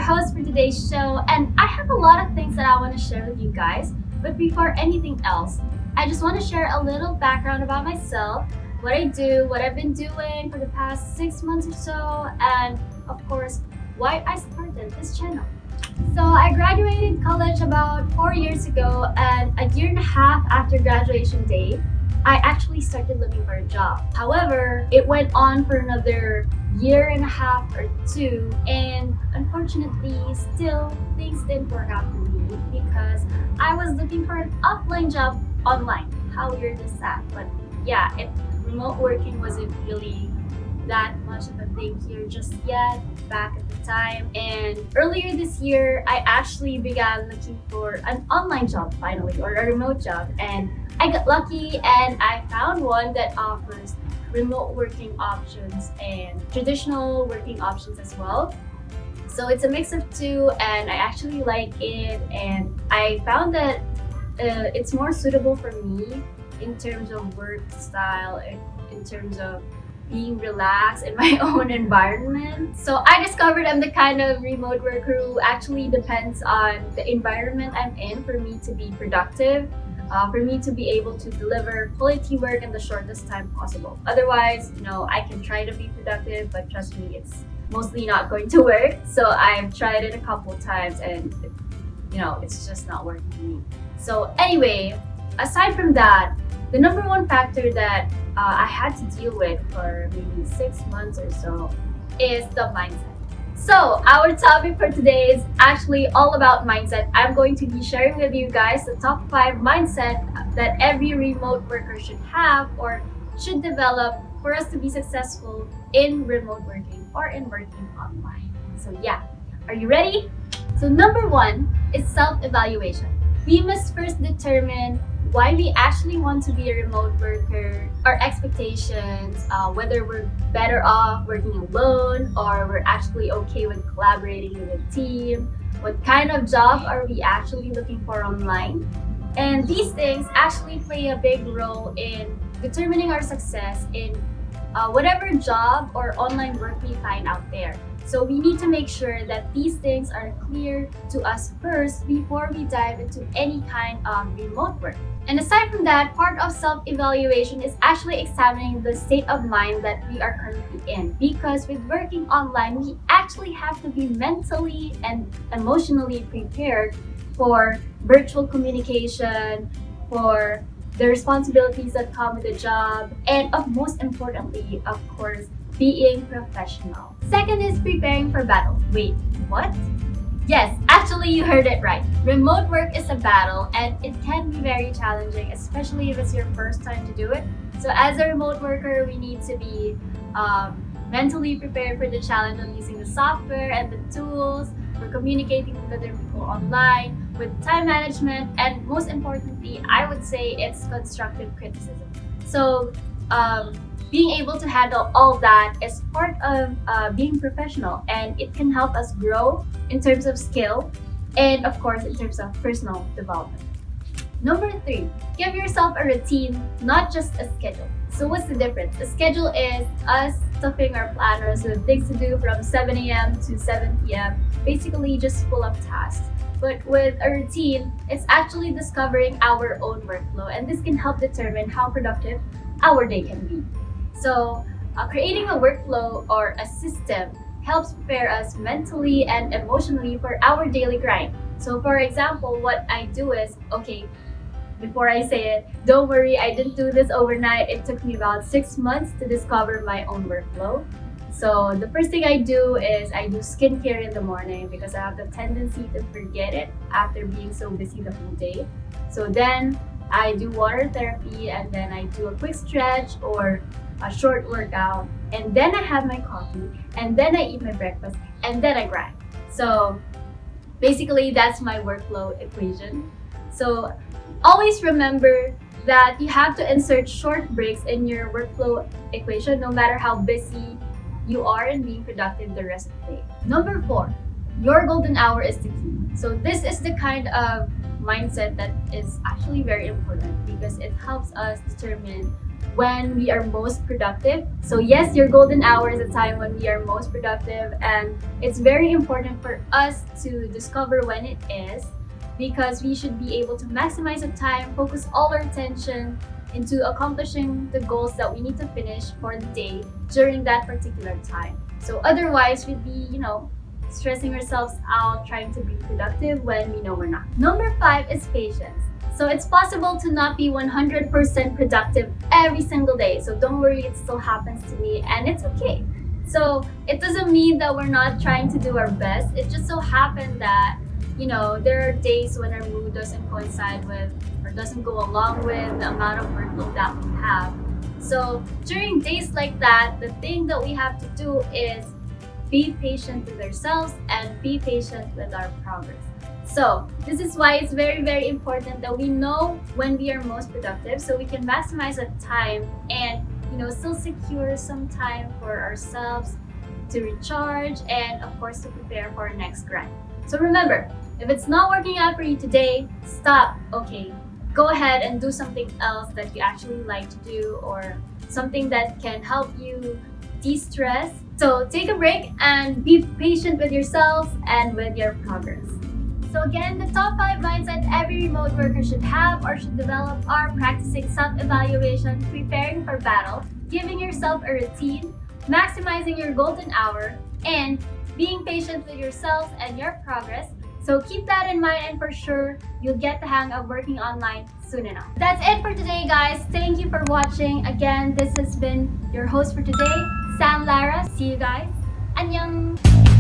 host for today's show, and I have a lot of things that I want to share with you guys. But before anything else, I just want to share a little background about myself, what I do, what I've been doing for the past 6 months or so, and of course, why I started this channel. So I graduated college about 4 years ago, and a year and a half after graduation day, I actually started looking for a job. However, it went on for another year and a half or two, and unfortunately, still things didn't work out for me because I was looking for an offline job online. How weird is that? But yeah, remote working wasn't really that much of a thing here just yet back at the time. And earlier this year, I actually began looking for an online job finally, or a remote job, and I got lucky and I found one that offers remote working options and traditional working options as well. So it's a mix of two, and I actually like it, and I found that it's more suitable for me in terms of work style, in terms of being relaxed in my own environment. So I discovered I'm the kind of remote worker who actually depends on the environment I'm in for me to be productive, for me to be able to deliver quality work in the shortest time possible. Otherwise, I can try to be productive, but trust me, it's mostly not going to work. So I've tried it a couple times and it's just not working for me. So anyway, aside from that, the number one factor that I had to deal with for maybe 6 months or so is the mindset. So our topic for today is actually all about mindset. I'm going to be sharing with you guys the top 5 mindset that every remote worker should have or should develop for us to be successful in remote working or in working online. So yeah, are you ready? So number 1 is self-evaluation. We must first determine why we actually want to be a remote worker, our expectations, whether we're better off working alone or we're actually okay with collaborating with a team, what kind of job are we actually looking for online. And these things actually play a big role in determining our success in whatever job or online work we find out there. So we need to make sure that these things are clear to us first before we dive into any kind of remote work. And aside from that, part of self-evaluation is actually examining the state of mind that we are currently in. Because with working online, we actually have to be mentally and emotionally prepared for virtual communication, for the responsibilities that come with the job, and most importantly, of course, being professional. Second is preparing for battle. Wait, what? Yes, actually you heard it right. Remote work is a battle and it can be very challenging, especially if it's your first time to do it. So as a remote worker, we need to be mentally prepared for the challenge of using the software and the tools, for communicating with other people online, with time management, and most importantly, I would say it's constructive criticism. So being able to handle all that is part of being professional, and it can help us grow in terms of skill and of course in terms of personal development. Number 3, give yourself a routine, not just a schedule. So what's the difference? A schedule is us stuffing our planners with things to do from 7 a.m. to 7 p.m. Basically just full of tasks. But with a routine, it's actually discovering our own workflow, and this can help determine how productive our day can be. So creating a workflow or a system helps prepare us mentally and emotionally for our daily grind. So for example, what I do is, before I say it, don't worry, I didn't do this overnight. It took me about 6 months to discover my own workflow. So the first thing I do is I do skincare in the morning because I have the tendency to forget it after being so busy the whole day. So then I do water therapy, and then I do a quick stretch or a short workout, and then I have my coffee, and then I eat my breakfast, and then I grind. So basically that's my workflow equation. So always remember that you have to insert short breaks in your workflow equation no matter how busy you are in being productive the rest of the day. Number 4, your golden hour is the key. So this is the kind of mindset that is actually very important because it helps us determine when we are most productive. So yes, your golden hour is a time when we are most productive, and it's very important for us to discover when it is, because we should be able to maximize the time, focus all our attention into accomplishing the goals that we need to finish for the day during that particular time. So otherwise, we'd be, stressing ourselves out trying to be productive when we know we're not. Number 5 is patience. So it's possible to not be 100% productive every single day. So don't worry, it still happens to me and it's okay. So it doesn't mean that we're not trying to do our best. It just so happened that, there are days when our mood doesn't coincide with or doesn't go along with the amount of workload that we have. So during days like that, the thing that we have to do is be patient with ourselves and be patient with our progress. So this is why it's very, very important that we know when we are most productive so we can maximize that time and still secure some time for ourselves to recharge and of course to prepare for our next grind. So remember, if it's not working out for you today, stop. Okay, go ahead and do something else that you actually like to do or something that can help you de-stress. So take a break and be patient with yourselves and with your progress. So again, the top 5 mindset every remote worker should have or should develop are practicing self-evaluation, preparing for battle, giving yourself a routine, maximizing your golden hour, and being patient with yourselves and your progress. So keep that in mind and for sure, you'll get the hang of working online soon enough. That's it for today, guys. Thank you for watching. Again, this has been your host for today, Sam Lara. See you guys. Annyeong!